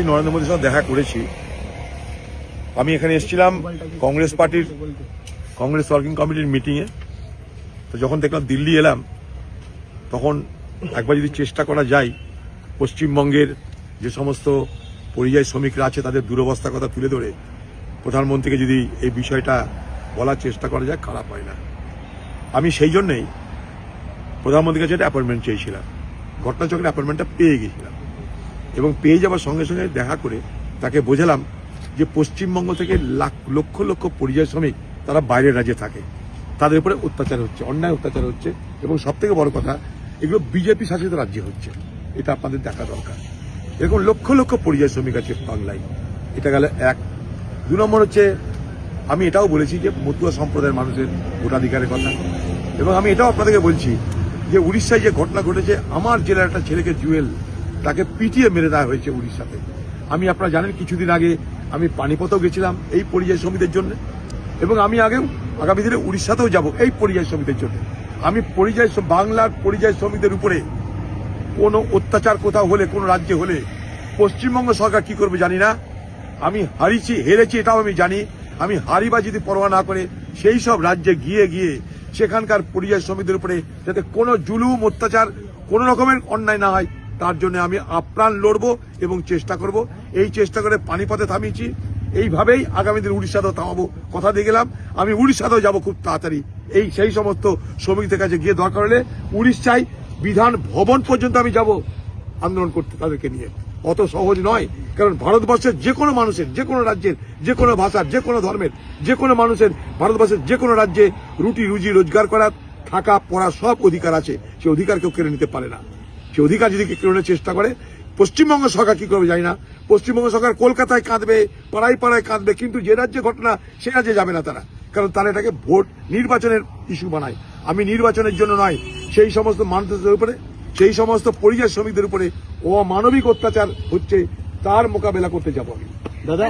নরেন্দ্র মোদীর সাথে দেখা করেছি। আমি এখানে এসেছিলাম কংগ্রেস পার্টির কংগ্রেস ওয়ার্কিং কমিটির মিটিংয়ে। তো যখন দেখলাম দিল্লি এলাম, তখন একবার যদি চেষ্টা করা যায় পশ্চিমবঙ্গের যে সমস্ত পরিযায়ী শ্রমিকরা আছে তাদের দুরবস্থার কথা তুলে ধরে প্রধানমন্ত্রীকে যদি এই বিষয়টা বলার চেষ্টা করা যায়, খারাপ হয় না। আমি সেই জন্যই প্রধানমন্ত্রীর কাছে একটা অ্যাপয়েন্টমেন্ট চেয়েছিলাম। ঘটনাচক্রে অ্যাপয়েন্টমেন্টটা পেয়ে গেছিলাম এবং পেয়ে যাওয়ার সঙ্গে সঙ্গে দেখা করে তাকে বোঝালাম যে পশ্চিমবঙ্গ থেকে লক্ষ লক্ষ পরিযায়ী শ্রমিক তারা বাইরের রাজ্যে থাকে, তাদের উপরে অত্যাচার হচ্ছে, অন্যায় অত্যাচার হচ্ছে এবং সবথেকে বড় কথা এগুলো বিজেপি শাসিত রাজ্যে হচ্ছে। এটা আপনাদের দেখা দরকার। এরকম লক্ষ লক্ষ পরিযায়ী শ্রমিক আছে বাংলায়। এটা গেল এক। 2 নম্বর হচ্ছে আমি এটাও বলেছি যে মতুয়া সম্প্রদায়ের মানুষের ভোটাধিকারের কথা, এবং আমি এটাও আপনাদেরকে বলছি যে উড়িষ্যায় যে ঘটনা ঘটেছে, আমার জেলার একটা ছেলেকে জুয়েল তাকে পিটিয়ে মেরে দেওয়া হয়েছে উড়িষ্যাতে। আমি আপনারা জানেন কিছুদিন আগে আমি পানিপথেও গেছিলাম এই পরিযায়ী শ্রমিকদের জন্য, এবং আমি আগেও আগামী দিনে উড়িষ্যাতেও যাব এই পরিযায়ী শ্রমিকদের জন্য। আমি বাংলার পরিযায়ী শ্রমিকদের উপরে কোনো অত্যাচার কোথাও হলে, কোনো রাজ্যে হলে পশ্চিমবঙ্গ সরকার কি করবে জানি না। আমি হেরেছি এটাও আমি জানি। আমি হারিবা যদি পরোয়া না করে সেই সব রাজ্যে গিয়ে গিয়ে সেখানকার পরিযায়ী শ্রমিকদের উপরে যাতে কোনো জুলুম অত্যাচার কোনো রকমের অন্যায় না হয় তার জন্য আমি আপ্রাণ লড়বো এবং চেষ্টা করব। এই চেষ্টা করে পানিপথে থামিয়েছি, এইভাবেই আগামী দিন উড়িষ্যাতেও থামাবো। কথা দিয়ে গেলাম আমি উড়িষ্যাতেও যাব খুব তাড়াতাড়ি। সেই সমস্ত শ্রমিকদের কাছে গিয়ে দরকার হলে উড়িষ্যায় বিধান ভবন পর্যন্ত আমি যাব আন্দোলন করতে তাদেরকে নিয়ে। অত সহজ নয়, কারণ ভারতবর্ষের যে কোনো মানুষের, যে কোনো রাজ্যের, যে কোনো ভাষার, যে কোনো ধর্মের, যে কোনো মানুষের ভারতবর্ষের যে কোনো রাজ্যে রুটি রুজি রোজগার করার, থাকা পড়া সব অধিকার আছে। সে অধিকার কেউ কেড়ে নিতে পারে না। সে অধিকার যদি কেড়ে নেওয়ার চেষ্টা করে, পশ্চিমবঙ্গ সরকার কি করবে জানি না। পশ্চিমবঙ্গ সরকার কলকাতায় কাঁদবে, পাড়ায় পাড়ায় কাঁদবে, কিন্তু যে রাজ্যে ঘটনা সে রাজ্যে যাবে না তারা, কারণ তারা এটাকে ভোট নির্বাচনের ইস্যু বানায়। আমি নির্বাচনের জন্য নয়, সেই সমস্ত মানুষদের উপরে, সেই সমস্ত পরিযায়ী শ্রমিকদের উপরে অমানবিক অত্যাচার হচ্ছে তার মোকাবেলা করতে যাব আমি। দাদা